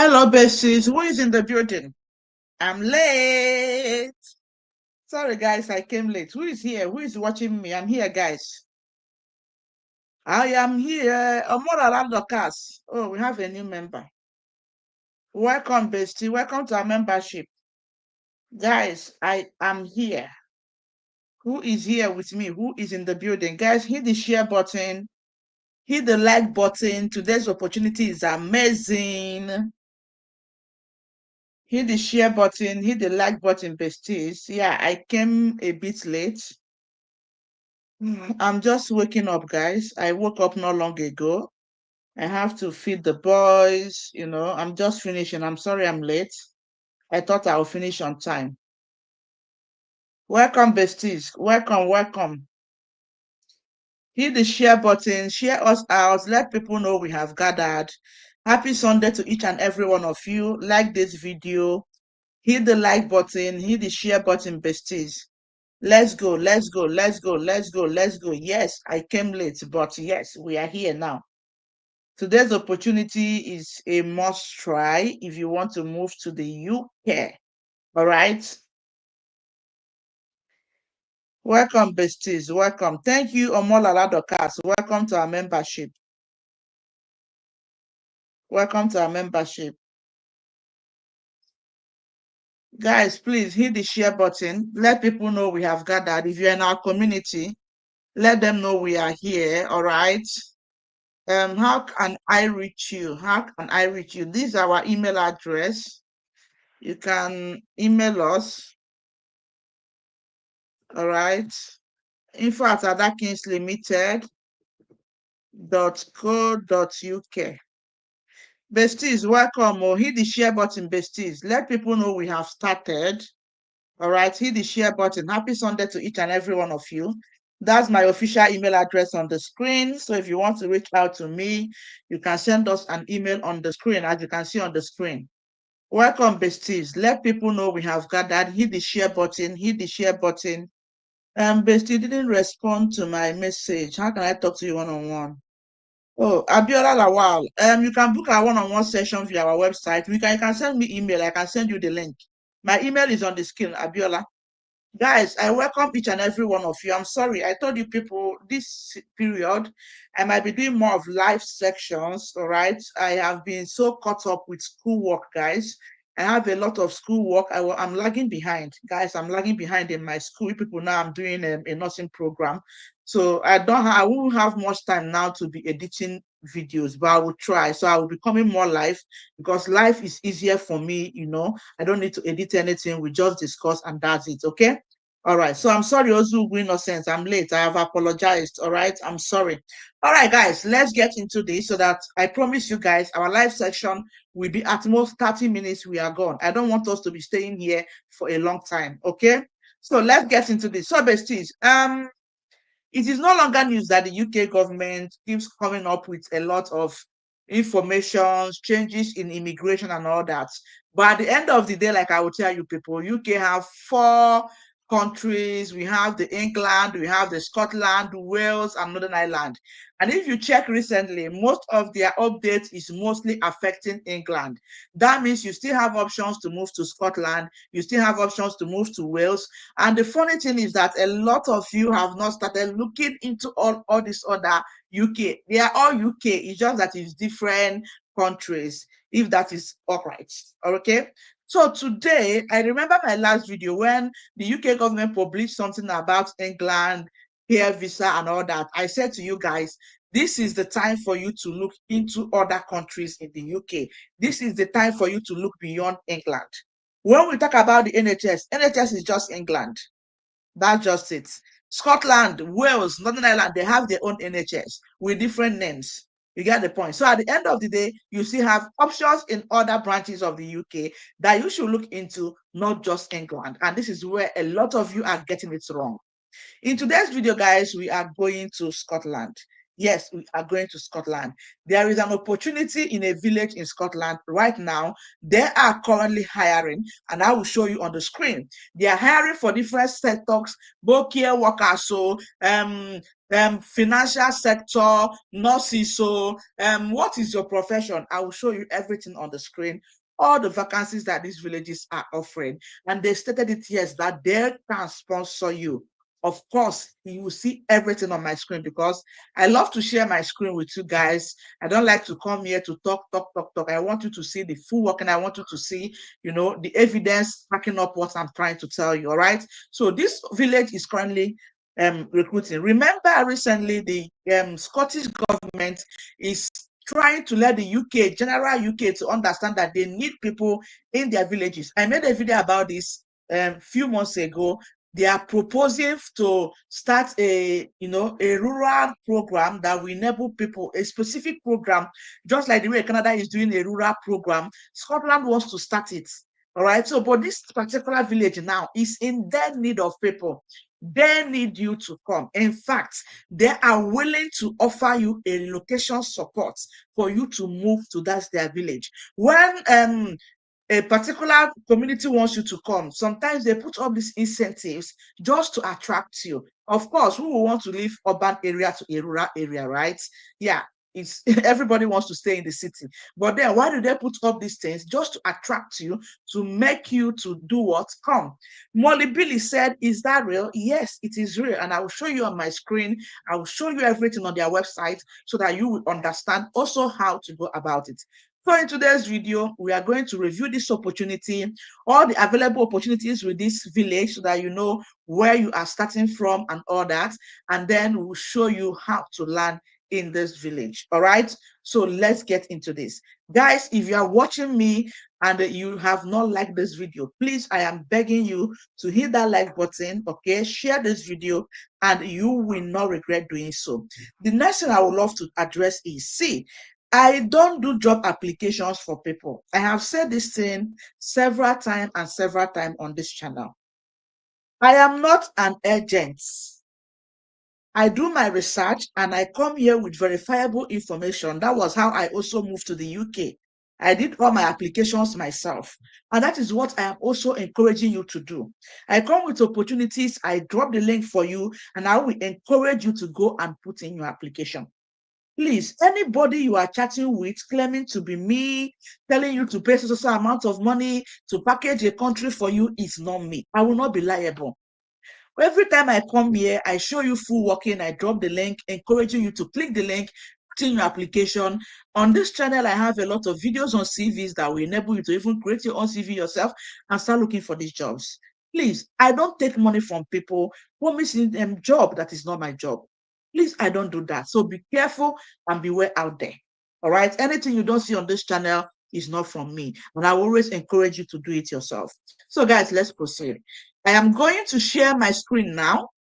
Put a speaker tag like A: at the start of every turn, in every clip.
A: Hello, besties. Who is in the building? I'm late. Sorry, guys, I came late. Who is here? Who is watching me? I'm here, guys. I am here. Omora Dokas. Oh, we have a new member. Welcome, bestie. Welcome to our membership. Guys, I am here. Who is here with me? Who is in the building? Guys, hit the share button. Hit the like button. Today's opportunity is amazing. Hit the share button, hit the like button, besties. Yeah, I came a bit late. I'm just waking up, guys. I woke up not long ago. I have to feed the boys, I'm just finishing. I'm sorry I'm late. I thought I'll finish on time. Welcome, besties. Welcome, welcome. Hit the share button, share us out, let people know we have gathered. Happy Sunday to each and every one of you. Like this video, hit the like button, hit the share button, besties. Let's go, let's go, let's go, let's go, let's go. Yes, I came late, but yes, we are here now. Today's opportunity is a must try if you want to move to the UK. All right. Welcome, besties. Welcome. Thank you, Omola Dokas. Welcome to our membership. Welcome to our membership. Guys, please hit the share button. Let people know we have gathered. If you're in our community, let them know we are here. All right. How can I reach you? How can I reach you? This is our email address. You can email us. All right. info@adakinslimited.co.uk. Besties, welcome. Or hit the share button, besties. Let people know we have started. All right. Hit the share button. Happy Sunday to each and every one of you. That's my official email address on the screen. So if you want to reach out to me, you can send us an email on the screen, as you can see on the screen. Welcome, besties. Let people know we have gathered. Hit the share button. Hit the share button. Bestie didn't respond to my message. How can I talk to you one-on-one? Oh, Abiola Lawal. You can book our one-on-one session via our website. You can send me email. I can send you the link. My email is on the screen, Abiola. Guys, I welcome each and every one of you. I'm sorry, I told you people this period, I might be doing more of live sections, all right? I have been so caught up with schoolwork, guys. I have a lot of schoolwork. I'm lagging behind, guys. I'm lagging behind in my school. People now, I'm doing a nursing program. So I won't have much time now to be editing videos, but I will try. So I will be coming more live because life is easier for me, I don't need to edit anything. We just discuss and that's it, okay? All right. So I'm sorry, Ozu Innocence. I'm late. I have apologized. All right. I'm sorry. All right, guys, let's get into this so that I promise you guys our live section will be at most 30 minutes. We are gone. I don't want us to be staying here for a long time. Okay. So let's get into this. So, besties, it is no longer news that the UK government keeps coming up with a lot of information, changes in immigration and all that. But at the end of the day, like I will tell you people, UK have 4 countries. We have the England, we have the Scotland, Wales, and Northern Ireland. And if you check recently, most of their updates is mostly affecting England. That means you still have options to move to Scotland. You still have options to move to Wales. And the funny thing is that a lot of you have not started looking into all this other UK. They are all UK. It's just that it's different countries, if that is all right. Okay. So today, I remember my last video when the UK government published something about England, here visa and all that. I said to you guys, this is the time for you to look into other countries in the UK. This is the time for you to look beyond England. When we talk about the NHS is just England. That's just it. Scotland, Wales, Northern Ireland, they have their own NHS with different names. You get the point. So at the end of the day, you still have options in other branches of the UK that you should look into, not just England. And this is where a lot of you are getting it wrong. In today's video, guys, we are going to Scotland. Yes, we are going to Scotland. There is an opportunity in a village in Scotland right now. They are currently hiring, and I will show you on the screen. They are hiring for different sectors, both care workers, so financial sector, nurses. So what is your profession? I will show you everything on the screen, all the vacancies that these villages are offering. And they stated it, yes, that they can sponsor you. Of course, you will see everything on my screen because I love to share my screen with you guys. I don't like to come here to talk, talk, talk, talk. I want you to see the full work, and I want you to see, the evidence backing up what I'm trying to tell you. All right. So this village is currently recruiting. Remember, recently the Scottish government is trying to let the UK, general UK, to understand that they need people in their villages. I made a video about this a few months ago. They are proposing to start a rural program that will enable people, a specific program, just like the way Canada is doing a rural program. Scotland wants to start it. All right. So, but this particular village now is in their need of people. They need you to come. In fact, they are willing to offer you a relocation support for you to move to their village. When a particular community wants you to come, sometimes they put up these incentives just to attract you. Of course, who will want to leave urban area to a rural area, right? Yeah, it's everybody wants to stay in the city. But then why do they put up these things? Just to attract you, to make you to do what? Come. Molly Billy said, is that real? Yes, it is real. And I will show you on my screen. I will show you everything on their website so that you will understand also how to go about it. So in today's video, we are going to review this opportunity, all the available opportunities with this village so that you know where you are starting from and all that. And then we'll show you how to land in this village. All right. So let's get into this. Guys, if you are watching me and you have not liked this video, please, I am begging you to hit that like button. Okay. Share this video and you will not regret doing so. The next thing I would love to address is, see, I don't do job applications for people. I have said this thing several times on this channel. I am not an agent. I do my research and I come here with verifiable information. That was how I also moved to the UK. I did all my applications myself. And that is what I am also encouraging you to do. I come with opportunities. I drop the link for you and I will encourage you to go and put in your application. Please, anybody you are chatting with, claiming to be me, telling you to pay so amount of money to package a country for you is not me. I will not be liable. Every time I come here, I show you full working. I drop the link, encouraging you to click the link, put in your application. On this channel, I have a lot of videos on CVs that will enable you to even create your own CV yourself and start looking for these jobs. Please, I don't take money from people promising them job that is not my job. Please, I don't do that. So be careful and beware out there. All right. Anything you don't see on this channel is not from me. And I always encourage you to do it yourself. So guys, let's proceed. I am going to share my screen now.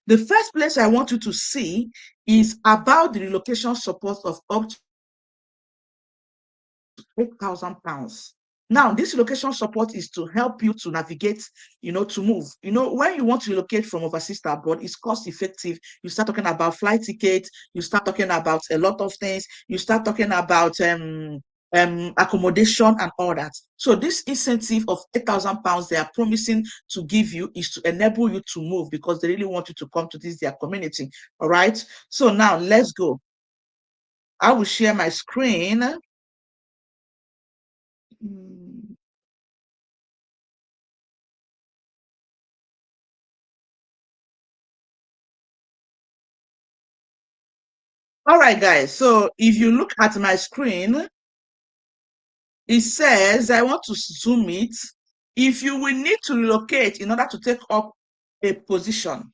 A: The first place I want you to see is about the relocation support of up to £8,000. Now, this relocation support is to help you to navigate, to move. When you want to relocate from overseas to abroad, it's cost effective. You start talking about flight tickets, you start talking about a lot of things, you start talking about accommodation and all that. So this incentive of £8,000 they are promising to give you is to enable you to move because they really want you to come to their community. All right. So now let's go. I will share my screen. All right, guys. So if you look at my screen, it says, I want to zoom it. If you will need to relocate in order to take up a position,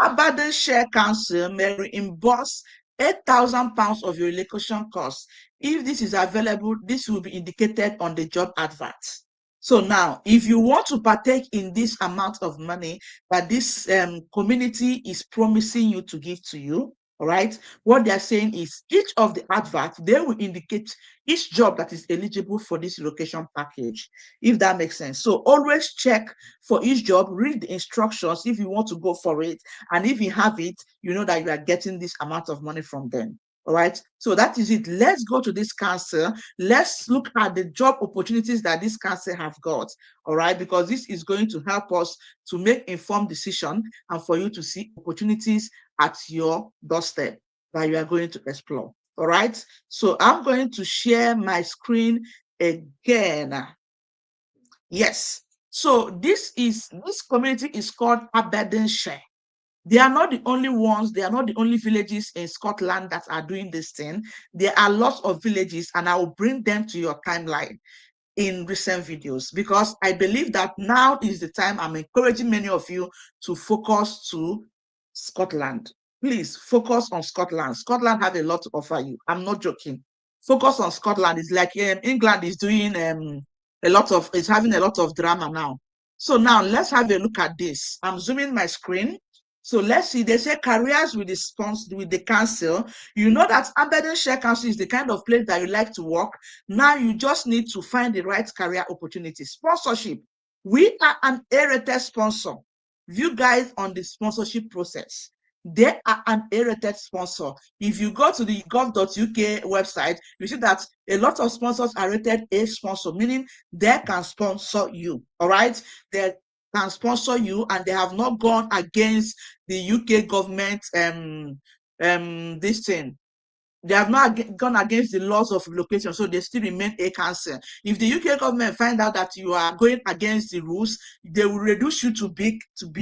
A: Aberdeenshire Council may reimburse £8,000 of your relocation costs. If this is available, this will be indicated on the job advert. So now, if you want to partake in this amount of money that this community is promising you to give to you, All right. What they're saying is each of the adverts, they will indicate each job that is eligible for this relocation package, if that makes sense. So always check for each job, read the instructions if you want to go for it. And if you have it, you know that you are getting this amount of money from them. All right. So that is it. Let's go to this council. Let's look at the job opportunities that this council have got. All right. Because this is going to help us to make informed decision and for you to see opportunities at your doorstep that you are going to explore. All right. So I'm going to share my screen again. Yes. So this community is called Aberdeenshire. They are not the only ones, they are not the only villages in Scotland that are doing this thing. There are lots of villages, and I will bring them to your timeline in recent videos, because I believe that now is the time. I'm encouraging many of you to focus to Scotland. Please focus on Scotland. Scotland have a lot to offer you. I'm not joking. Focus on Scotland. It's like England is doing is having a lot of drama now. So now let's have a look at this. I'm zooming my screen. So let's see. They say careers with the council. You know that Aberdeenshire Council is the kind of place that you like to work. Now you just need to find the right career opportunity. Sponsorship. We are an A-rated sponsor. You guys on the sponsorship process. They are an A-rated sponsor. If you go to the gov.uk website, you see that a lot of sponsors are rated A sponsor, meaning they can sponsor you. All right. They can sponsor you, and they have not gone against the UK government this thing. They have not gone against the laws of relocation, so they still remain a council. If the UK government find out that you are going against the rules, they will reduce you to B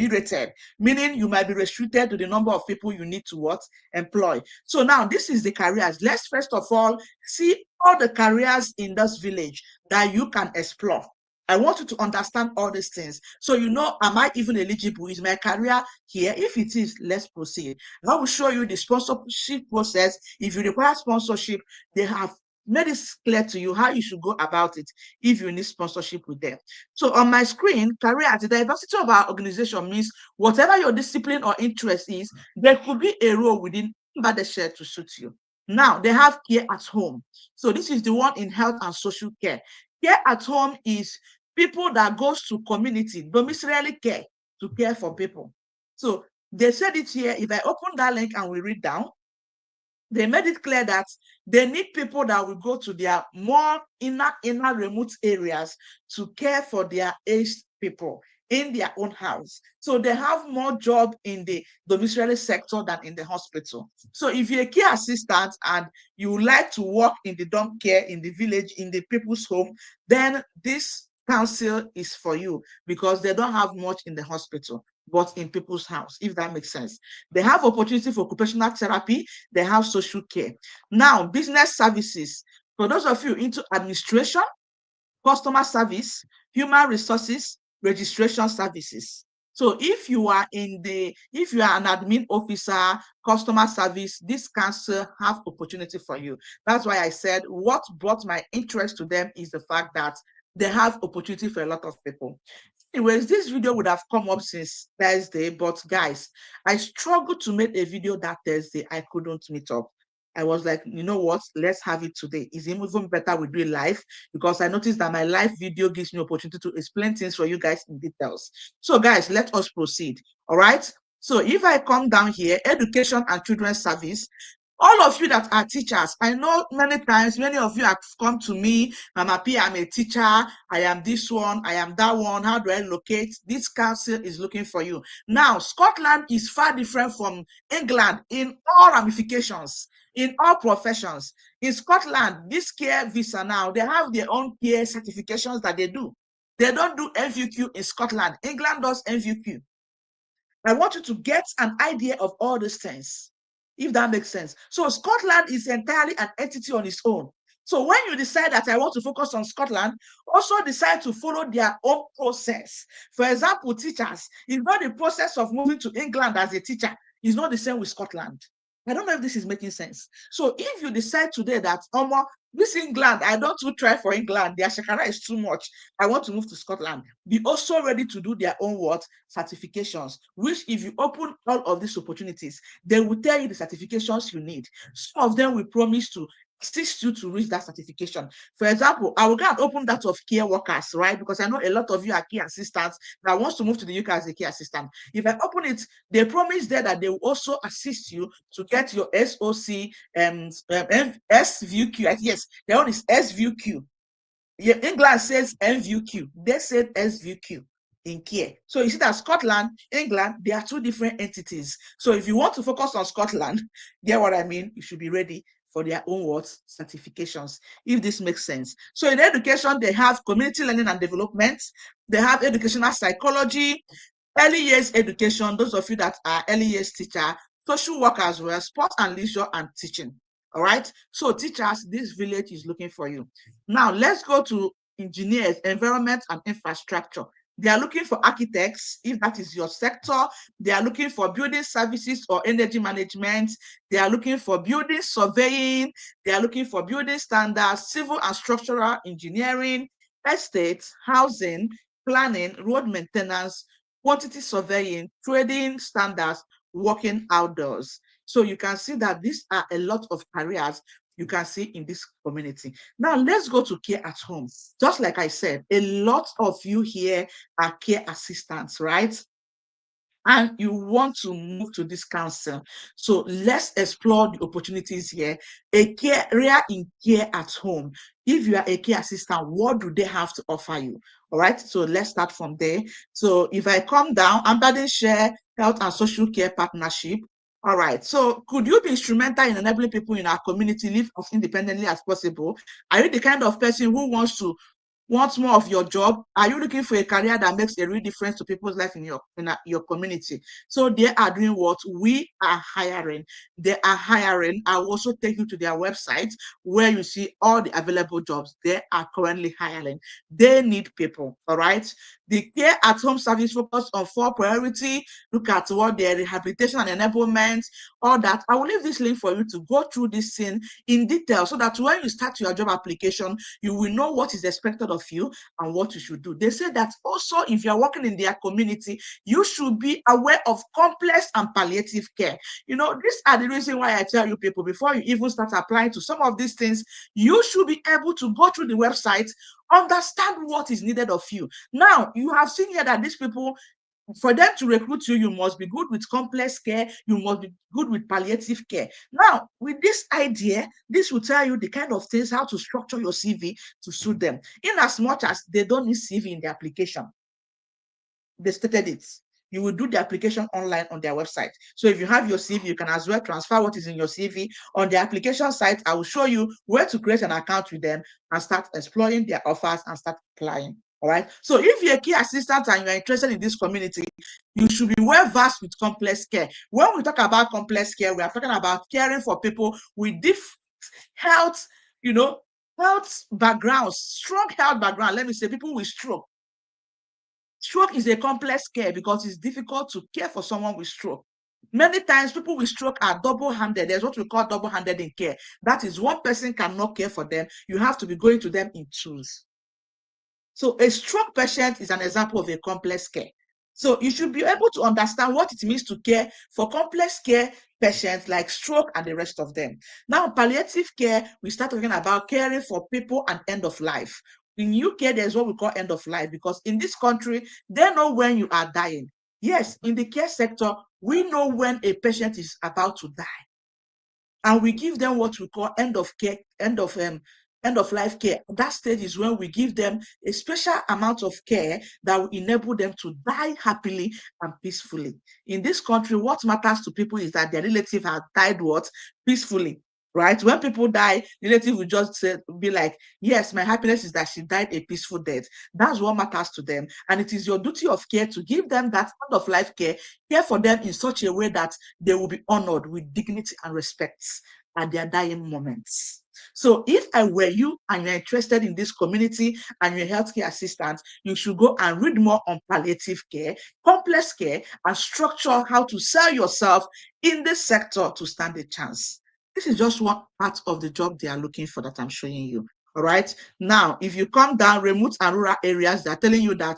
A: rated, meaning you might be restricted to the number of people you need to employ. So now this is the careers. Let's first of all see all the careers in this village that you can explore. I want you to understand all these things. So you know, am I even eligible? Is my career here? If it is, let's proceed. I will show you the sponsorship process. If you require sponsorship, they have made it clear to you how you should go about it if you need sponsorship with them. So on my screen, career, the diversity of our organization means whatever your discipline or interest is, there could be a role within Aberdeenshire to suit you. Now, they have care at home. So this is the one in health and social care. Care at home is people that goes to community, domiciliary care, to care for people. So they said it here. If I open that link and we read down, they made it clear that they need people that will go to their more inner remote areas to care for their aged people in their own house. So they have more job in the domiciliary sector than in the hospital. So if you're a care assistant and you like to work in the dump care in the village, in the people's home, then this council is for you, because they don't have much in the hospital, but in people's house, if that makes sense. They have opportunity for occupational therapy. They have social care. Now, business services. For those of you into administration, customer service, human resources, registration services. So if you are an admin officer, customer service, this council have opportunity for you. That's why I said what brought my interest to them is the fact that they have opportunity for a lot of people. Anyways, this video would have come up since Thursday, but guys, I struggled to make a video that Thursday. I couldn't meet up. I was like, you know what? Let's have it today. It's even better we do it live, because I noticed that my live video gives me opportunity to explain things for you guys in details. So guys, let us proceed. All right. So if I come down here, education and children's service, all of you that are teachers, I know many times, many of you have come to me, Mama P, I'm a teacher, I am this one, I am that one, how do I locate? This council is looking for you. Now, Scotland is far different from England in all ramifications, in all professions. In Scotland, this care visa now, they have their own care certifications that they do. They don't do NVQ in Scotland. England does NVQ. I want you to get an idea of all these things, if that makes sense. So Scotland is entirely an entity on its own. So when you decide that I want to focus on Scotland, also decide to follow their own process. For example, teachers, it's not the process of moving to England as a teacher. It's not the same with Scotland. I don't know if this is making sense. So if you decide today that This England, I don't to try for England. Their shakara is too much. I want to move to Scotland. Be also ready to do their own what? Certifications, which if you open all of these opportunities, they will tell you the certifications you need. Some of them will promise to assist you to reach that certification. For example, I will go and open that of care workers, right? Because I know a lot of you are care assistants that wants to move to the UK as a care assistant. If I open it, they promise there that they will also assist you to get your SOC SVQ. Yes, their own is SVQ. Yeah, England says MVQ. They said SVQ in care. So you see that Scotland, England, they are two different entities. So if you want to focus on Scotland, get what I mean? You should be ready for their own words, certifications, if this makes sense. So in education, they have community learning and development. They have educational psychology, early years education, those of you that are early years teacher, social work as well, sports and leisure and teaching. All right. So teachers, this village is looking for you. Now let's go to engineers, environment and infrastructure. They are looking for architects, if that is your sector. They are looking for building services or energy management. They are looking for building surveying. They are looking for building standards, civil and structural engineering, estates, housing, planning, road maintenance, quantity surveying, trading standards, working outdoors. So you can see that these are a lot of careers you can see in this community. Now let's go to care at home. Just like I said, a lot of you here are care assistants, right? And you want to move to this council. So let's explore the opportunities here. A career in care at home. If you are a care assistant, what do they have to offer you? All right, so let's start from there. So if I come down, Ambadin Share Health and Social Care Partnership. All right, so could you be instrumental in enabling people in our community live as independently as possible? Are you the kind of person who wants more of your job? Are you looking for a career that makes a real difference to people's life in your community? So they are doing what? We are hiring. They are hiring. I will also take you to their website where you see all the available jobs. They are currently hiring. They need people. All right. The care at home service focus on 4 priority. Look at what their rehabilitation and enablement, all that. I will leave this link for you to go through this thing in detail so that when you start your job application, you will know what is expected of you and what you should do. They say that also if you're working in their community, you should be aware of complex and palliative care. You know, these are the reason why I tell you people, before you even start applying to some of these things, you should be able to go through the website, understand what is needed of you. Now, you have seen here that these people, for them to recruit you, you must be good with complex care. You must be good with palliative care. Now, with this idea, this will tell you the kind of things, how to structure your CV to suit them. In as much as they don't need CV in the application, they stated it. You will do the application online on their website. So if you have your CV, you can as well transfer what is in your CV on the application site. I will show you where to create an account with them and start exploring their offers and start applying. All right. So if you're a key assistant and you're interested in this community, you should be well versed with complex care. When we talk about complex care, we are talking about caring for people with health, health backgrounds, strong health background. Let me say, people with stroke. Stroke is a complex care because it's difficult to care for someone with stroke. Many times, people with stroke are double-handed. There's what we call double-handed in care. That is, one person cannot care for them. You have to be going to them in twos. So a stroke patient is an example of a complex care. So you should be able to understand what it means to care for complex care patients like stroke and the rest of them. Now, palliative care, we start talking about caring for people at end of life. In UK, there's what we call end of life because in this country, they know when you are dying. Yes, in the care sector, we know when a patient is about to die. And we give them what we call end of care, end of life care. That stage is when we give them a special amount of care that will enable them to die happily and peacefully. In this country, what matters to people is that their relative has died what? Peacefully. Right? When people die, relative will just be like, yes, my happiness is that she died a peaceful death. That's what matters to them. And it is your duty of care to give them that kind of life care for them in such a way that they will be honored with dignity and respect at their dying moments. So if I were you and you're interested in this community and you're a healthcare assistant, you should go and read more on palliative care, complex care, and structure how to sell yourself in this sector to stand a chance. This is just one part of the job they are looking for that I'm showing you. All right. Now, if you come down remote and rural areas, they're telling you that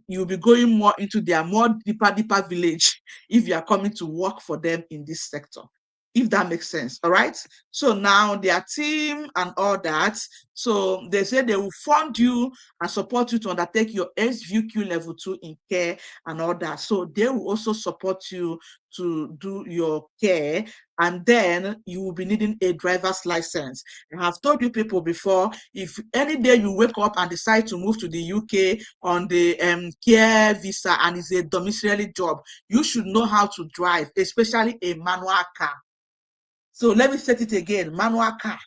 A: you'll be going more into their more deeper village if you are coming to work for them in this sector, if that makes sense. All right. So now their team and all that. So they say they will fund you and support you to undertake your SVQ level 2 in care and all that. So they will also support you to do your care, and then you will be needing a driver's license. I have told you people before, if any day you wake up and decide to move to the UK on the care visa and it's a domiciliary job, you should know how to drive, especially a manual car. So let me set it again. Manual car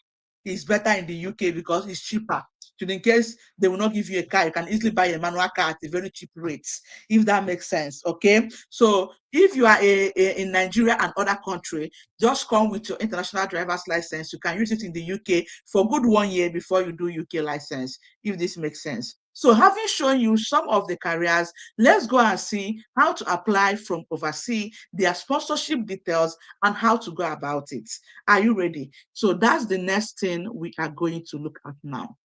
A: is better in the UK because it's cheaper. So in case they will not give you a car, you can easily buy a manual car at a very cheap rate, if that makes sense. Okay. So if you are in Nigeria and other country, just come with your international driver's license. You can use it in the UK for good 1 year before you do UK license, if this makes sense. So having shown you some of the careers, let's go and see how to apply from overseas, their sponsorship details, and how to go about it. Are you ready? So that's the next thing we are going to look at now.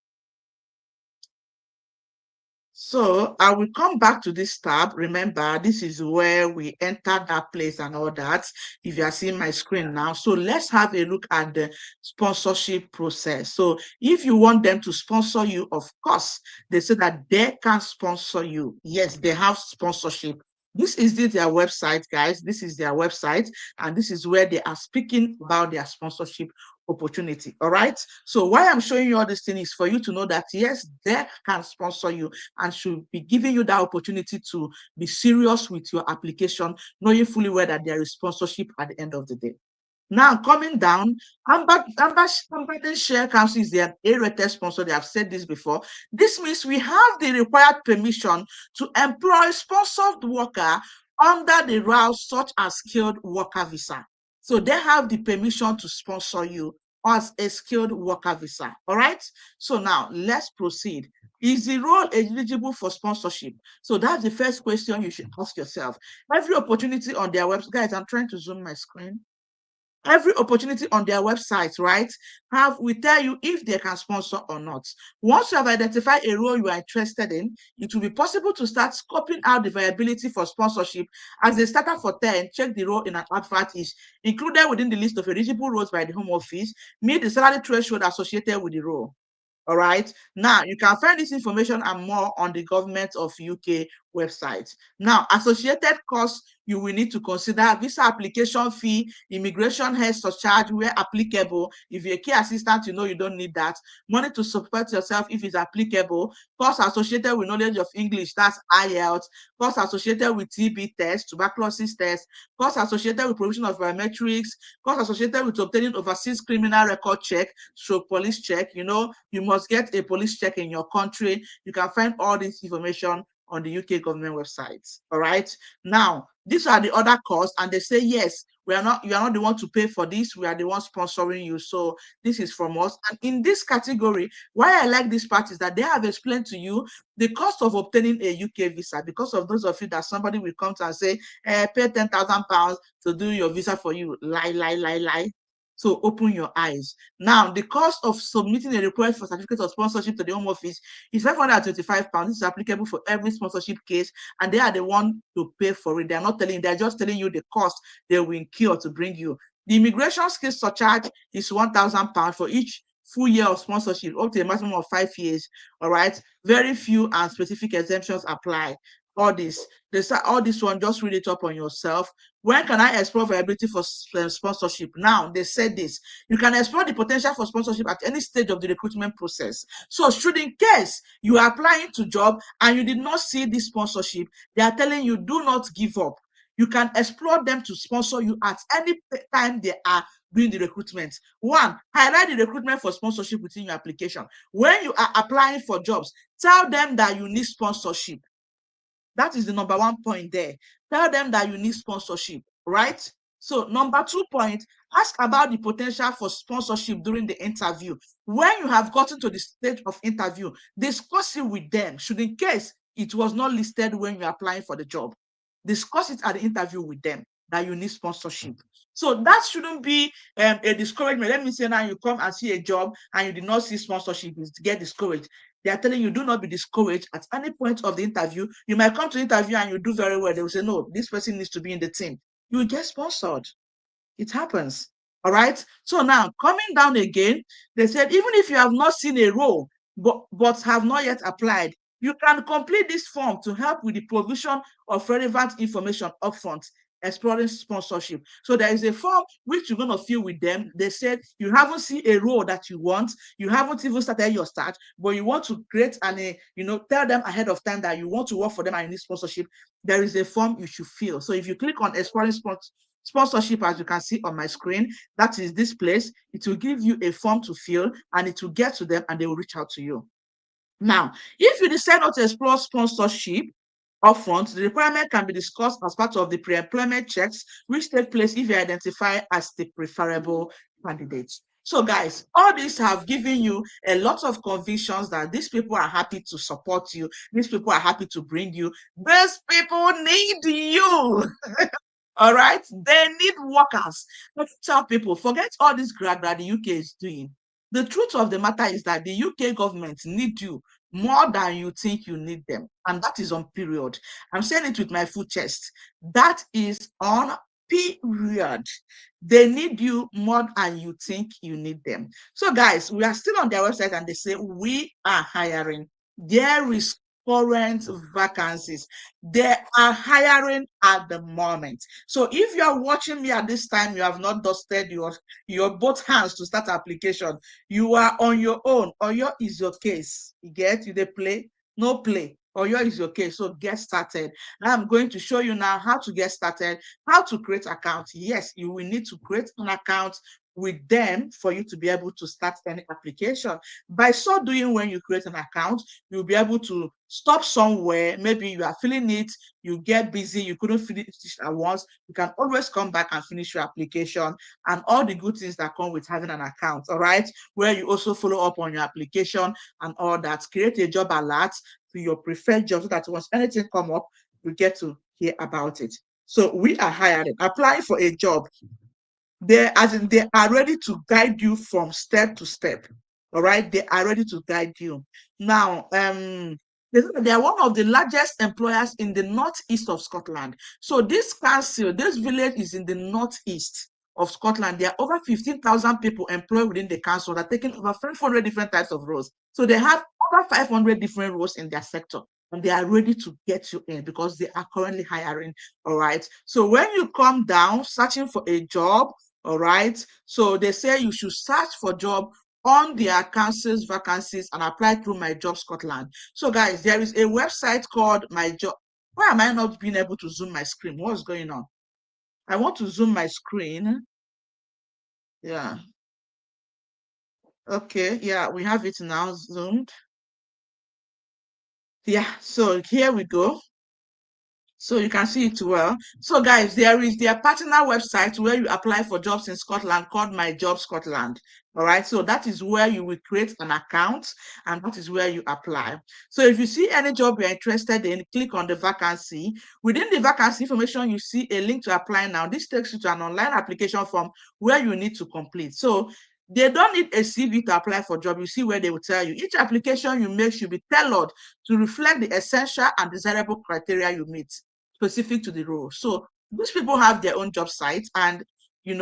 A: So I will come back to this tab. Remember, this is where we enter that place and all that. If you are seeing my screen now. So let's have a look at the sponsorship process. So if you want them to sponsor you, of course, they say that they can sponsor you. Yes, they have sponsorship. This is their website, guys. This is their website, and this is where they are speaking about their sponsorship opportunity. All right. So why I'm showing you all these things is for you to know that yes, they can sponsor you and should be giving you that opportunity to be serious with your application, knowing fully well that there is sponsorship at the end of the day. Now, coming down, Amber Share Council is their A-rated sponsor. They have said this before. This means we have the required permission to employ sponsored worker under the rules such as skilled worker visa. So they have the permission to sponsor you as a skilled worker visa. All right. So now let's proceed. Is the role eligible for sponsorship? So that's the first question you should ask yourself. Every opportunity on their website, guys, I'm trying to zoom my screen. Every opportunity on their website, right, will tell you if they can sponsor or not. Once you have identified a role you are interested in, it will be possible to start scoping out the viability for sponsorship. As a starter for 10, check the role in an advert is included within the list of eligible roles by the Home Office, meet the salary threshold associated with the role. All right. Now you can find this information and more on the government of UK website. Now, associated costs you will need to consider: visa application fee, immigration health surcharge where applicable. If you're a care assistant, you know you don't need that. Money to support yourself if it's applicable. Costs associated with knowledge of English, that's IELTS. Costs associated with TB test, tuberculosis test. Costs associated with provision of biometrics. Costs associated with obtaining overseas criminal record check, stroke police check. You know, you must get a police check in your country. You can find all this information on the UK government website. All right. Now, these are the other costs, and they say, yes, you are not the one to pay for this. We are the ones sponsoring you. So this is from us. And in this category, why I like this part is that they have explained to you the cost of obtaining a UK visa. Because of those of you that somebody will come to and say, pay £10,000 to do your visa for you. Lie. So open your eyes. Now, the cost of submitting a request for certificate of sponsorship to the Home Office is £525. This is applicable for every sponsorship case, and they are the one to pay for it. They are not telling you, they're just telling you the cost they will incur to bring you. The immigration skills surcharge is £1,000 for each full year of sponsorship, up to a maximum of 5 years. All right. Very few and specific exemptions apply. All this one, just read it up on yourself. When can I explore viability for sponsorship? Now, they said this. You can explore the potential for sponsorship at any stage of the recruitment process. So, should in case you are applying to job and you did not see this sponsorship, they are telling you, do not give up. You can explore them to sponsor you at any time they are doing the recruitment. One, highlight the recruitment for sponsorship within your application. When you are applying for jobs, tell them that you need sponsorship. That is the number one point there. Tell them that you need sponsorship, right? So number 2 point, ask about the potential for sponsorship during the interview. When you have gotten to the stage of interview, discuss it with them. Should in case it was not listed when you're applying for the job, discuss it at the interview with them that you need sponsorship. So that shouldn't be a discouragement. Let me say now you come and see a job and you did not see sponsorship, you get discouraged. They are telling you, do not be discouraged at any point of the interview. You might come to interview and you do very well. They will say, no, this person needs to be in the team. You will get sponsored. It happens. All right. So now coming down again, they said, even if you have not seen a role, but have not yet applied, you can complete this form to help with the provision of relevant information upfront, exploring sponsorship. So there is a form which you're going to fill with them. They said you haven't seen a role that you want, you haven't even started your start, but you want to create and tell them ahead of time that you want to work for them and you need sponsorship. There is a form you should fill. So if you click on exploring sponsorship, as you can see on my screen, that is this place. It will give you a form to fill and it will get to them and they will reach out to you. Now, if you decide not to explore sponsorship upfront, the requirement can be discussed as part of the pre-employment checks, which take place if you identify as the preferable candidate. So guys, all these have given you a lot of convictions that these people are happy to support you. These people are happy to bring you. These people need you. All right, they need workers. But tell people, forget all this grad that the UK is doing. The truth of the matter is that the UK government need you more than you think you need them. And that is on period. I'm saying it with my full chest. That is on period. They need you more than you think you need them. So guys, we are still on their website and they say we are hiring. There is current vacancies. They are hiring at the moment. So if you are watching me at this time, you have not dusted your both hands to start application. You are on your own. Oyo is your case. You get you they play, no play. Oyo is your case. So get started. I'm going to show you now how to get started, how to create account. Yes, you will need to create an account with them for you to be able to start any application. By so doing, when you create an account, you'll be able to stop somewhere. Maybe you are feeling it, you get busy, you couldn't finish it at once. You can always come back and finish your application and all the good things that come with having an account, all right? Where you also follow up on your application and all that. Create a job alert to your preferred job so that once anything come up, you get to hear about it. So we are hiring, applying for a job. They are ready to guide you from step to step. All right, they are ready to guide you. Now, they are one of the largest employers in the northeast of Scotland. So this council, this village is in the northeast of Scotland. There are over 15,000 people employed within the council that are taking over 500 different types of roles. So they have over 500 different roles in their sector. And they are ready to get you in because they are currently hiring. All right. So when you come down searching for a job, all right. So they say you should search for job on their council's vacancies and apply through My Job Scotland. So guys, there is a website called My Job. Why am I not being able to zoom my screen? What's going on? I want to zoom my screen. Yeah. Okay. Yeah, we have it now zoomed. Yeah. So here we go. So you can see it well. So guys, there is their partner website where you apply for jobs in Scotland called My Job Scotland. All right. So that is where you will create an account and that is where you apply. So if you see any job you're interested in, click on the vacancy. Within the vacancy information, you see a link to apply now. This takes you to an online application form where you need to complete. So they don't need a CV to apply for job. You see where they will tell you each application you make should be tailored to reflect the essential and desirable criteria you meet specific to the role. So these people have their own job sites and they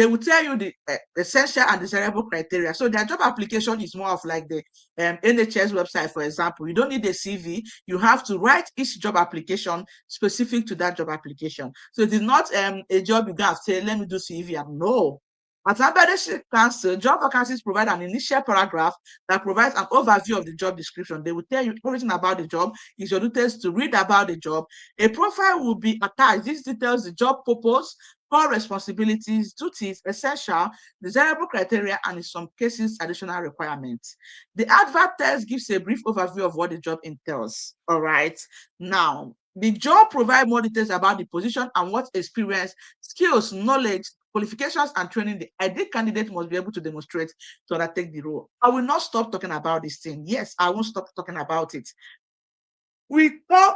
A: will tell you the essential and desirable criteria. So their job application is more of like the NHS website, for example. You don't need a CV. You have to write each job application specific to that job application. So it is not a job you can say, let me do CV. No. At Aberdeenshire Council, job vacancies provide an initial paragraph that provides an overview of the job description. They will tell you everything about the job. It's your details to read about the job. A profile will be attached. This details the job purpose, core responsibilities, duties, essential, desirable criteria, and in some cases, additional requirements. The advert text gives a brief overview of what the job entails. All right. Now, the job provides more details about the position and what experience, skills, knowledge, qualifications, and training the ideal candidate must be able to demonstrate to undertake the role. I will not stop talking about this thing. Yes, I won't stop talking about it.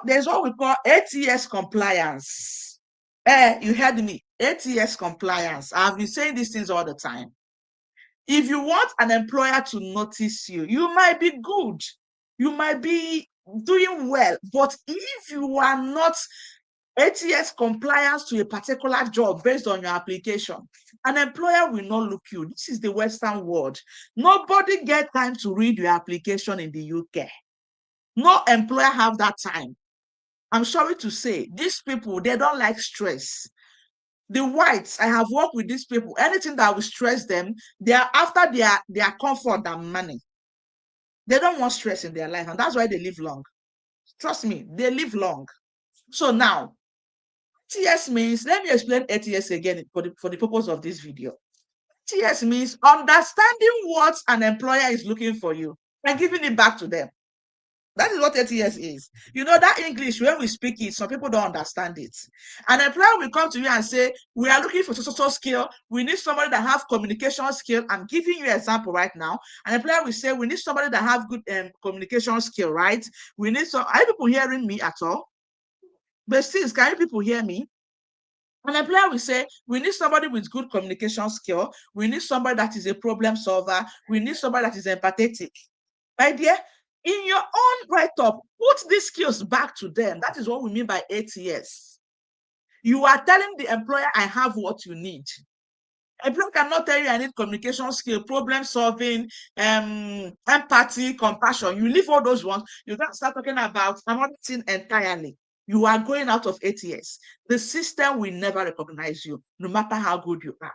A: There's what we call ATS compliance. You heard me. ATS compliance. I've been saying these things all the time. If you want an employer to notice you, you might be good, you might be doing well, but if you are not ATS compliance to a particular job based on your application, an employer will not look you. This is the Western world. Nobody get time to read your application in the UK. No employer have that time. I'm sorry to say, these people, they don't like stress. The whites, I have worked with these people. Anything that will stress them, they are after their comfort and money. They don't want stress in their life, and that's why they live long. Trust me, they live long. So now, ATS means, let me explain ATS again for the purpose of this video. ATS means understanding what an employer is looking for you and giving it back to them. That is what ATS is. You know, that English, when we speak it, some people don't understand it. An employer will come to you and say, we are looking for social skill. We need somebody that have communication skill. I'm giving you an example right now. An employer will say, we need somebody that have good communication skill, right? We need some, are you people hearing me at all? But still, can you people hear me? An employer will say, we need somebody with good communication skill. We need somebody that is a problem solver. We need somebody that is empathetic. My dear, in your own write-up, put these skills back to them. That is what we mean by ATS. You are telling the employer, I have what you need. Employer cannot tell you I need communication skill, problem solving, empathy, compassion. You leave all those ones. You can start talking about another thing entirely. You are going out of ATS. The system will never recognize you, no matter how good you are.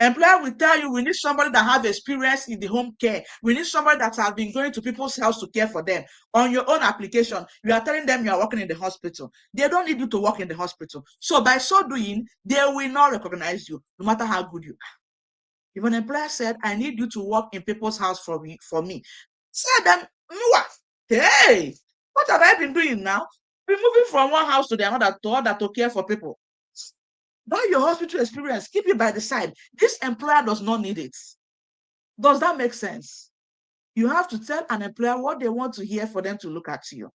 A: Employer will tell you, we need somebody that have experience in the home care. We need somebody that has been going to people's house to care for them. On your own application, you are telling them you are working in the hospital. They don't need you to work in the hospital. So by so doing, they will not recognize you, no matter how good you are. If an employer said, I need you to work in people's house for me, say them, hey, what have I been doing now? Been moving from one house to the other to care for people. That your hospital experience, keep it by the side. This employer does not need it. Does that make sense? You have to tell an employer what they want to hear for them to look at you.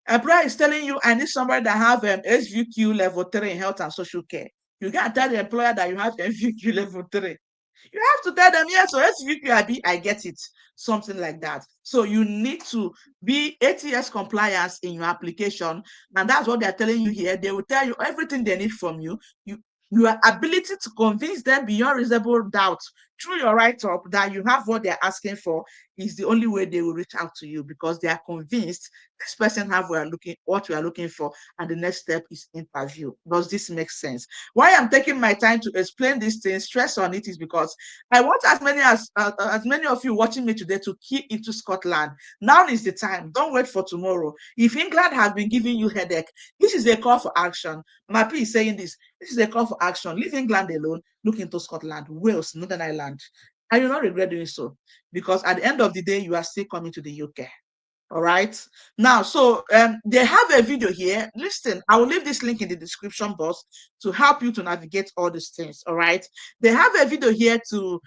A: Employer is telling you, I need somebody that have SVQ level 3 in health and social care. You can't tell the employer that you have SVQ level 3. You have to tell them, yes, so SVQ, I get it. Something like that. So you need to be ATS compliance in your application. And that's what they're telling you here. They will tell you everything they need from you. Your ability to convince them beyond reasonable doubt through your write-up that you have what they're asking for is the only way they will reach out to you, because they are convinced this person have what we are looking for, and the next step is interview. Does this make sense? Why I'm taking my time to explain these things, stress on it, is because I want as many of you watching me today to key into Scotland. Now is the time. Don't wait for tomorrow. If England has been giving you headache, this is a call for action. Mappy is saying this. This is a call for action. Leave England alone. Look into Scotland, Wales, Northern Ireland. And you'll not regret doing so, because at the end of the day, you are still coming to the UK. All right. Now, so they have a video here. Listen, I will leave this link in the description box to help you to navigate all these things. All right. They have a video here to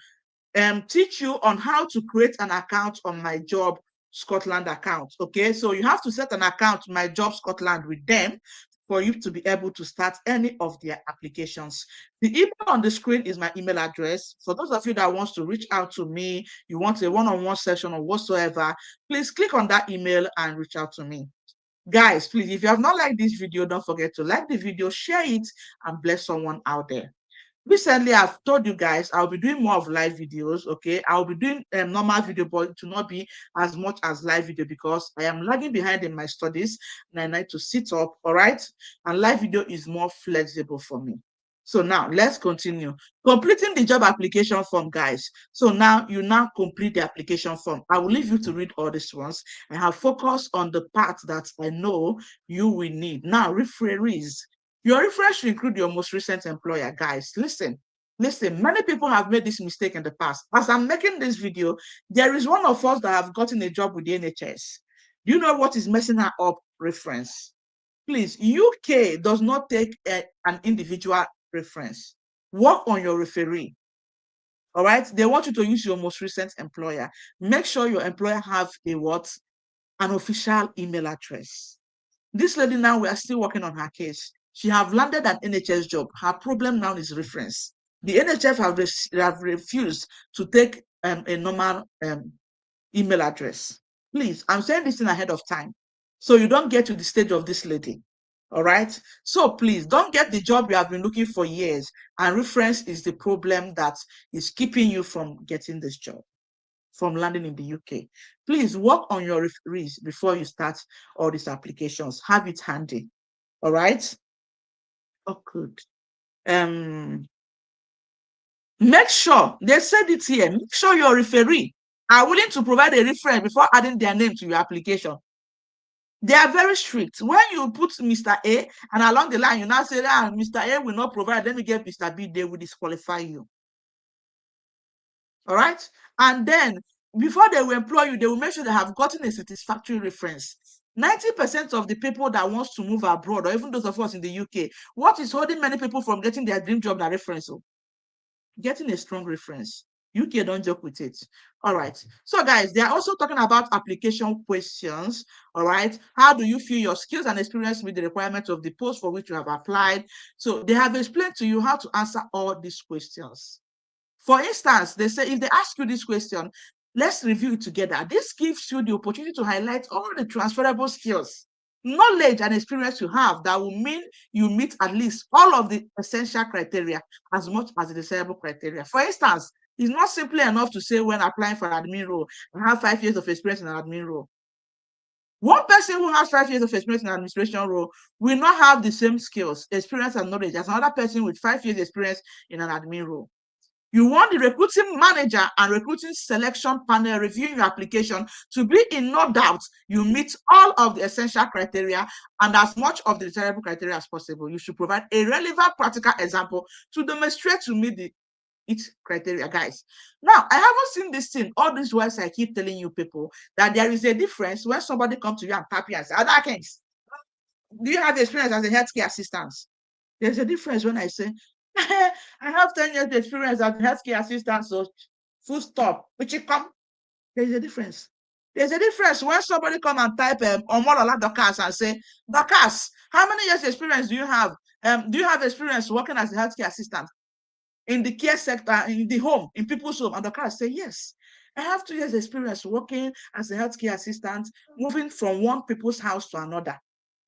A: teach you on how to create an account on My Job Scotland account. Okay, so you have to set an account My Job Scotland with them for you to be able to start any of their applications. The email on the screen is my email address. For those of you that wants to reach out to me, you want a one-on-one session or whatsoever, please click on that email and reach out to me. Guys, please, if you have not liked this video, don't forget to like the video, share it, and bless someone out there. Recently, I've told you guys I'll be doing more of live videos. Okay, I'll be doing normal video, but it will not be as much as live video because I am lagging behind in my studies and I need to sit up. All right, and live video is more flexible for me. So now let's continue completing the job application form, guys. So now you complete the application form. I will leave you to read all these ones. I have focused on the part that I know you will need. Now referees. Your reference should include your most recent employer, guys. Listen, many people have made this mistake in the past. As I'm making this video, there is one of us that have gotten a job with the NHS. Do you know what is messing her up? Reference. Please, UK does not take an individual reference. Work on your referee. All right? They want you to use your most recent employer. Make sure your employer have an official email address. This lady now, we are still working on her case. She have landed an NHS job. Her problem now is reference. The NHS have refused to take a normal email address. Please, I'm saying this in ahead of time, so you don't get to the stage of this lady. All right. So please don't get the job you have been looking for years, and reference is the problem that is keeping you from getting this job, from landing in the UK. Please work on your referees before you start all these applications. Have it handy. All right. Oh, good. Make sure, they said it here, make sure your referee are willing to provide a reference before adding their name to your application. They are very strict. When you put Mr. A and along the line, you now say, Mr. A will not provide, let me get Mr. B, they will disqualify you. All right? And then before they will employ you, they will make sure they have gotten a satisfactory reference. 90% of the people that wants to move abroad, or even those of us in the UK, what is holding many people from getting their dream job, that reference? Getting a strong reference. UK, don't joke with it. All right. So guys, they are also talking about application questions. All right. How do you feel your skills and experience meet the requirements of the post for which you have applied? So they have explained to you how to answer all these questions. For instance, they say if they ask you this question, let's review it together. This gives you the opportunity to highlight all the transferable skills, knowledge, and experience you have that will mean you meet at least all of the essential criteria as much as the desirable criteria. For instance, it's not simply enough to say when applying for an admin role, I have 5 years of experience in an admin role. One person who has 5 years of experience in an administration role will not have the same skills, experience, and knowledge as another person with 5 years experience in an admin role. You want the recruiting manager and recruiting selection panel reviewing your application to be in no doubt you meet all of the essential criteria and as much of the desirable criteria as possible. You should provide a relevant practical example to demonstrate to meet each criteria, guys. Now, I haven't seen this thing. All these words I keep telling you people that there is a difference when somebody comes to you and tap you and say, Adakins, do you have experience as a healthcare assistant? There's a difference when I say, I have 10 years experience as a healthcare assistant, so full stop. Which you come, there's a difference. There's a difference when somebody come and type Omolola Dorcas and say, Dorcas, how many years experience do you have? Do you have experience working as a healthcare assistant in the care sector, in the home, in people's home? And Dorcas say, yes. I have 2 years experience working as a healthcare assistant, moving from one people's house to another.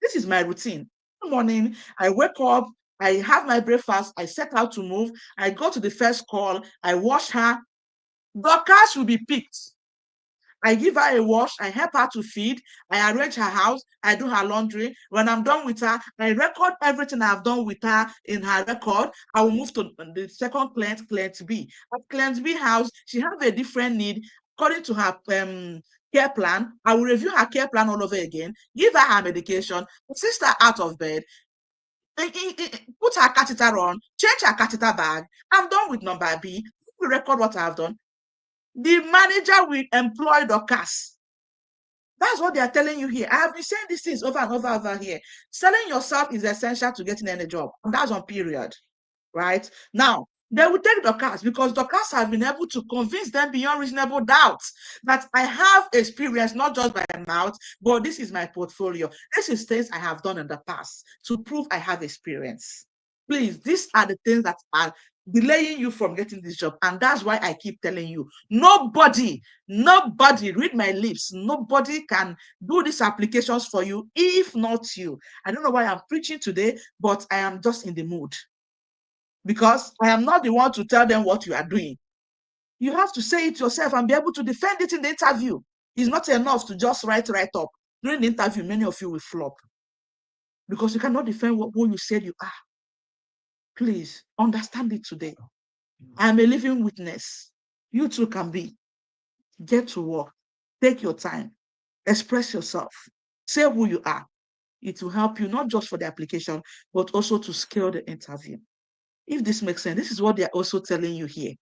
A: This is my routine. In the morning, I wake up, I have my breakfast, I set out to move, I go to the first call, I wash her. Dorcas will be picked. I give her a wash, I help her to feed, I arrange her house, I do her laundry. When I'm done with her, I record everything I've done with her in her record. I will move to the second client, client B. At client B house, she has a different need according to her care plan. I will review her care plan all over again, give her her medication, assist her out of bed, put her catheter on, change her catheter bag. I'm done with number B. We record what I've done. The manager will employ Dorcas. That's what they are telling you here. I have been saying these things over and over here. Selling yourself is essential to getting any job. And that's on period, right? Now, they will take Dorcas because Dorcas have been able to convince them beyond reasonable doubt that I have experience, not just by mouth, but this is my portfolio. This is things I have done in the past to prove I have experience. Please, these are the things that are delaying you from getting this job. And that's why I keep telling you, nobody, read my lips, nobody can do these applications for you if not you. I don't know why I'm preaching today, but I am just in the mood. Because I am not the one to tell them what you are doing. You have to say it yourself and be able to defend it in the interview. It's not enough to just write up. During the interview, many of you will flop. Because you cannot defend who you said you are. Please, understand it today. I am a living witness. You too can be. Get to work. Take your time. Express yourself. Say who you are. It will help you not just for the application, but also to scale the interview. If this makes sense, this is what they are also telling you here.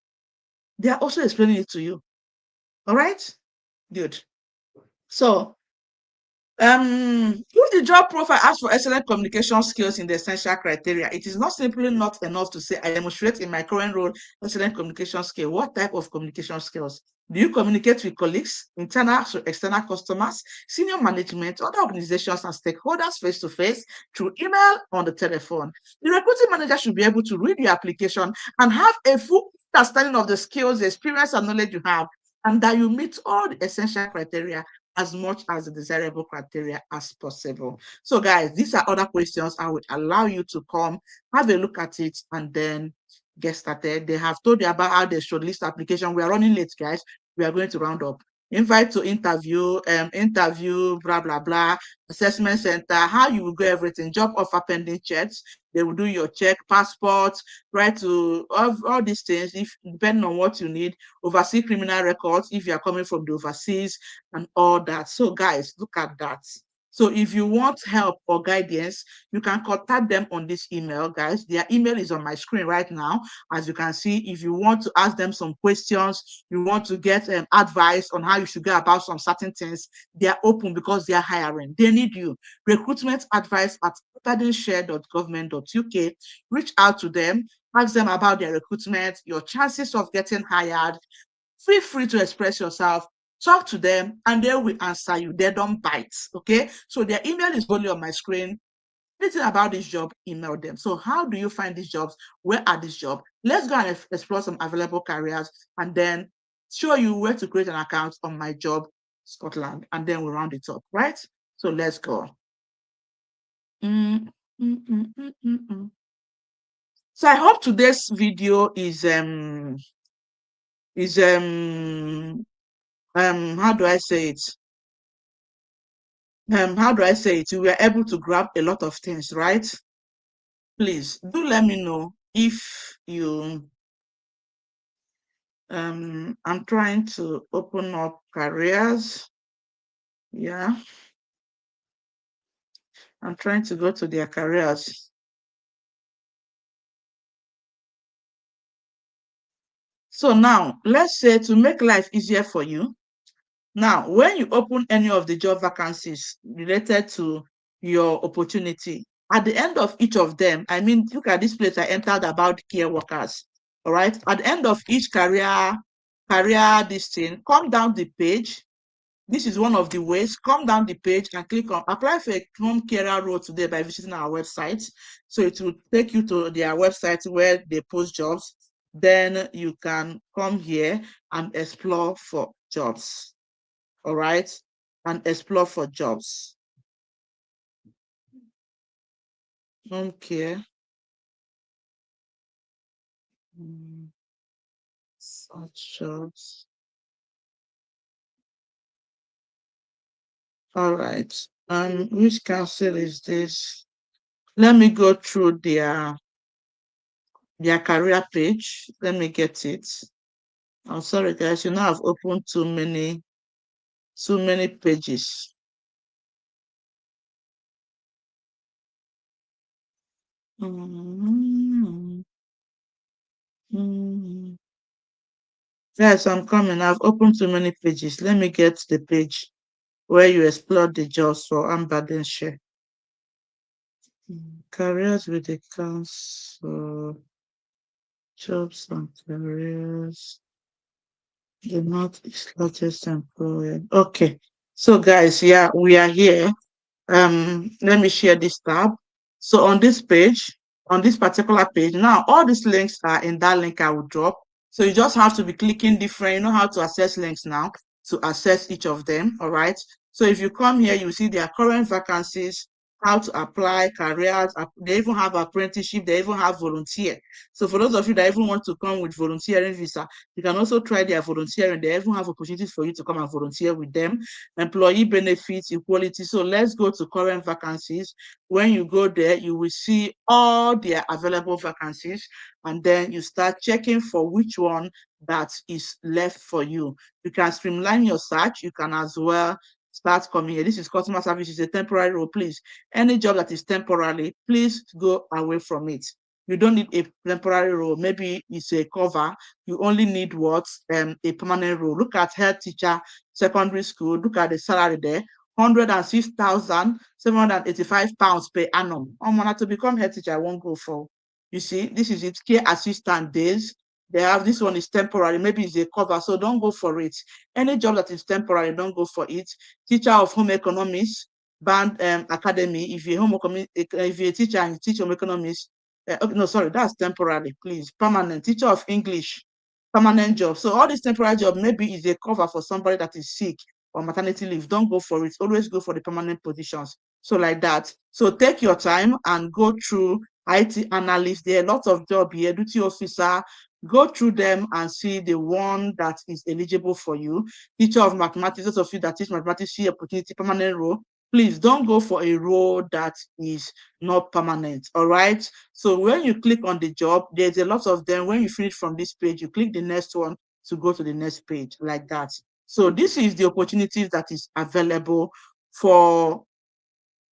A: They are also explaining it to you. All right? Good. So If the job profile asks for excellent communication skills in the essential criteria, it is not simply not enough to say I demonstrate in my current role excellent communication skill. What type of communication skills? Do you communicate with colleagues, internal to external customers, senior management, other organizations and stakeholders face to face, through email, on the telephone? The recruiting manager should be able to read your application and have a full understanding of the skills, the experience, and knowledge you have, and that you meet all the essential criteria as much as the desirable criteria as possible. So guys, these are other questions I would allow you to come, have a look at it, and then get started. They have told you about how they should list application. We are running late, guys. We are going to round up. Invite to interview, blah, blah, blah, assessment center, how you will go everything, job offer pending checks. They will do your check, passports, right to all these things, if depending on what you need, oversee criminal records if you are coming from the overseas and all that. So guys, look at that. So if you want help or guidance, you can contact them on this email, guys. Their email is on my screen right now. As you can see, if you want to ask them some questions, you want to get advice on how you should go about some certain things, they are open because they are hiring. They need you. Recruitment advice at aberdeenshire.government.uk. Reach out to them, ask them about their recruitment, your chances of getting hired. Feel free to express yourself, talk to them, and they will answer you. They don't bite, okay? So their email is only on my screen. Anything about this job, email them. So how do you find these jobs? Where are these jobs? Let's go and explore some available careers and then show you where to create an account on My Job Scotland, and then we'll round it up, right? So let's go. Mm, mm, mm, mm, mm, mm. So I hope today's video is how do I say it? How do I say it? You were able to grab a lot of things, right? Please do let me know if you I'm trying to open up careers. Yeah, I'm trying to go to their careers. So now let's say, to make life easier for you, now when you open any of the job vacancies related to your opportunity, at the end of each of them, I mean, look at this place I entered about care workers. All right, at the end of each career this thing, come down the page. This is one of the ways. Come down the page and click on apply for a home carer role today by visiting our website. So it will take you to their website where they post jobs. Then you can come here and explore for jobs. All right, and explore for jobs. Home care. Search jobs. All right. Which council is this? Let me go through their career page. Let me get it. I'm sorry, guys. You know I've opened too many pages. Mm, Yes, I'm coming. I've opened too many pages. Let me get the page where you explore the jobs for Aberdeenshire. Careers with the council, jobs and careers. The Northeast largest employer. Okay. So guys, yeah, we are here. Let me share this tab. So on this page, on this particular page, now all these links are in that link I will drop. So you just have to be clicking different. You know how to access links now to access each of them. All right. So if you come here, you see their current vacancies, how to apply, careers. They even have apprenticeship. They even have volunteer. So for those of you that even want to come with volunteering visa, you can also try their volunteering. They even have opportunities for you to come and volunteer with them. Employee benefits, equality. So let's go to current vacancies. When you go there, you will see all their available vacancies, and then you start checking for which one that is left for you. You can streamline your search. You can as well start coming here. This is customer service. It's a temporary role. Please, any job that is temporary, please go away from it. You don't need a temporary role. Maybe it's a cover. You only need what? A permanent role. Look at health teacher, secondary school. Look at the salary there. £106,785 per annum. To become head teacher, I won't go for. You see, this is it. Care assistant days. They have this one is temporary. Maybe it's a cover, so don't go for it. Any job that is temporary, don't go for it. Teacher of home economics, band academy. If you're if you're a teacher and you teach home economics, okay, no, sorry, that's temporary. Please, permanent. Teacher of English, permanent job. So all this temporary job maybe is a cover for somebody that is sick or maternity leave. Don't go for it. Always go for the permanent positions. So like that. So take your time and go through IT analyst. There are lots of jobs here, duty officer. Go through them and see the one that is eligible for you. Teacher of mathematics, those of you that teach mathematics, see opportunity, permanent role. Please don't go for a role that is not permanent. All right. So when you click on the job, there's a lot of them. When you finish from this page, you click the next one to go to the next page like that. So this is the opportunities that is available for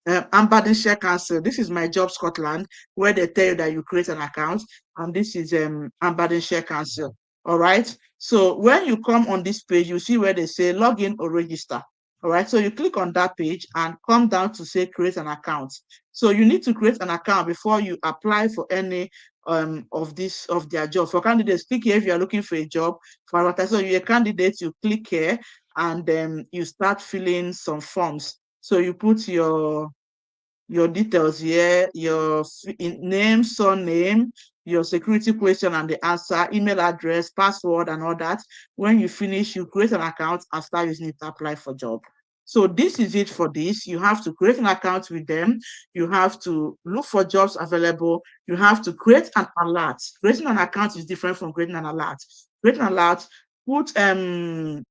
A: Aberdeenshire Council. This is My Job Scotland, where they tell you that you create an account, and this is Aberdeenshire Council. All right. So when you come on this page, you see where they say log in or register. All right. So you click on that page and come down to say create an account. So you need to create an account before you apply for any of their job. For candidates, click here if you are looking for a job. For advertisers, so you're a candidate, you click here and you start filling some forms. So you put your details here, your name, surname, your security question and the answer, email address, password, and all that. When you finish, you create an account and start using it to apply for job. So this is it for this. You have to create an account with them. You have to look for jobs available. You have to create an alert. Creating an account is different from creating an alert. Create an alert, put the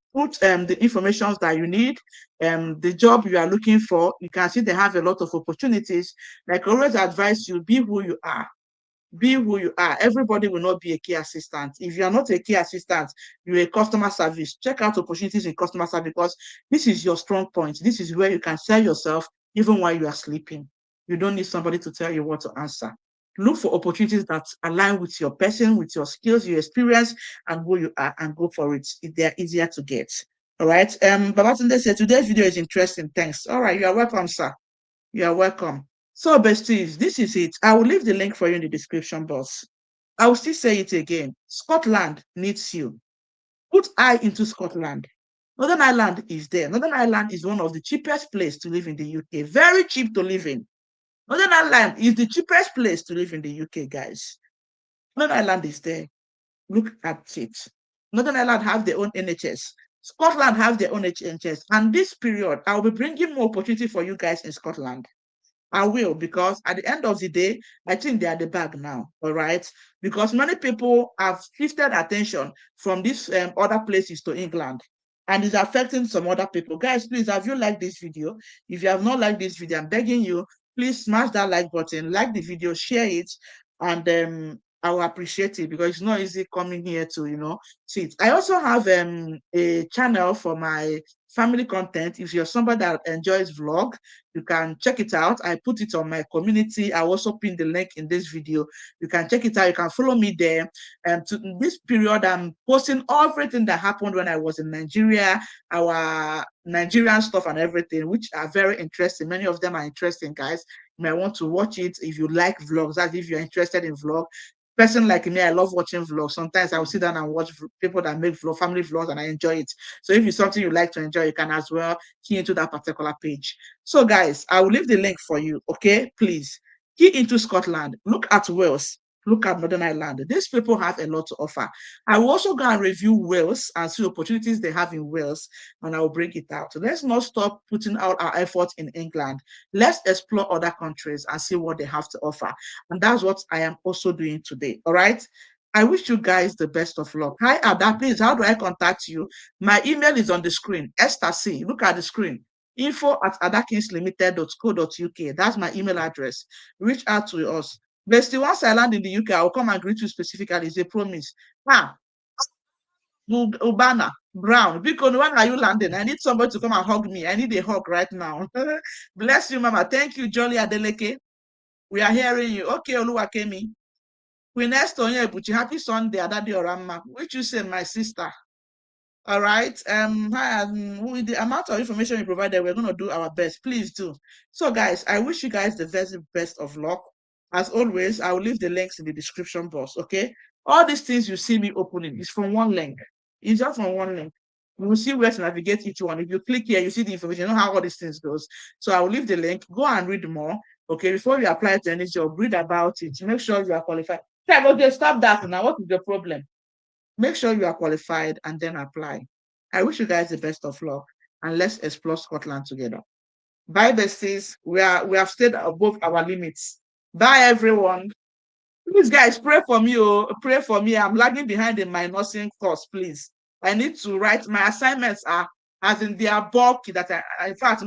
A: information that you need, the job you are looking for. You can see they have a lot of opportunities. Like I always advise you, be who you are. Be who you are. Everybody will not be a key assistant. If you are not a key assistant, you're a customer service. Check out opportunities in customer service because this is your strong point. This is where you can sell yourself even while you are sleeping. You don't need somebody to tell you what to answer. Look for opportunities that align with your person, with your skills, your experience, and who you are, and go for it. They're easier to get. All right. Babatunde said today's video is interesting. Thanks. All right. You are welcome, sir. You are welcome. So, besties, this is it. I will leave the link for you in the description box. I will still say it again. Scotland needs you. Put eye into Scotland. Northern Ireland is there. Northern Ireland is one of the cheapest places to live in the UK. Very cheap to live in. Northern Ireland is the cheapest place to live in the UK, guys. Northern Ireland is there. Look at it. Northern Ireland have their own NHS. Scotland have their own NHS. And this period, I'll be bringing more opportunity for you guys in Scotland. I will, because at the end of the day, I think they are the bag now, all right? Because many people have shifted attention from these other places to England, and it's affecting some other people. Guys, please, have you liked this video? If you have not liked this video, I'm begging you, please smash that like button, like the video, share it, and I will appreciate it because it's not easy coming here to, see it. I also have a channel for my family content. If you're somebody that enjoys vlog, you can check it out. I put it on my community. I also pin the link in this video. You can check it out. You can follow me there. And to this period, I'm posting everything that happened when I was in Nigeria, our Nigerian stuff and everything, which are very interesting. Many of them are interesting, guys. You might want to watch it if you like vlogs. That's if you're interested in vlog. Person like me, I love watching vlogs. Sometimes I will sit down and watch people that make vlog, family vlogs, and I enjoy it. So if it's something you like to enjoy, you can as well key into that particular page. So guys, I will leave the link for you, okay? Please key into Scotland. Look at Wales. Look at Northern Ireland. These people have a lot to offer. I will also go and review Wales and see opportunities they have in Wales, and I will bring it out. So let's not stop putting out our efforts in England. Let's explore other countries and see what they have to offer. And that's what I am also doing today, all right? I wish you guys the best of luck. Hi, Ada, please, how do I contact you? My email is on the screen. Esther C. Look at the screen. info@adakinslimited.co.uk. That's my email address. Reach out to us. Bestie, once I land in the UK, I'll come and greet you specifically. It's a promise. Ubana, Brown, because when are you landing? I need somebody to come and hug me. I need a hug right now. Bless you, Mama. Thank you, Jolly Adeleke. We are hearing you. Okay, Oluwakemi. Queen Esther Onyebuchi, happy Sunday, Adadi Orama. Which you say, my sister? All right. With the amount of information you provided, we're going to do our best. Please do. So, guys, I wish you guys the very best of luck. As always, I will leave the links in the description box. Okay. All these things you see me opening is from one link. It's just from one link. You will see where to navigate each one. If you click here, you see the information. You know how all these things goes. So I will leave the link. Go and read more. Okay. Before you apply to any job, read about it. Make sure you are qualified. Okay, stop that now. What is the problem? Make sure you are qualified and then apply. I wish you guys the best of luck and let's explore Scotland together. Bye, besties. We have stayed above our limits. Bye, everyone. Please, guys, pray for me. Oh, pray for me. I'm lagging behind in my nursing course, please. I need to write my assignments are as in they are bulky that in fact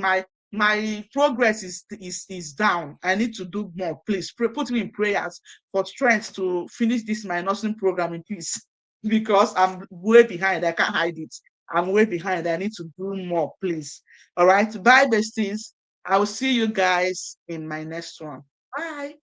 A: my progress is down. I need to do more. Please put me in prayers for strength to finish this my nursing program in peace because I'm way behind. I can't hide it. I'm way behind. I need to do more, please. All right. Bye, besties. I will see you guys in my next one. Bye.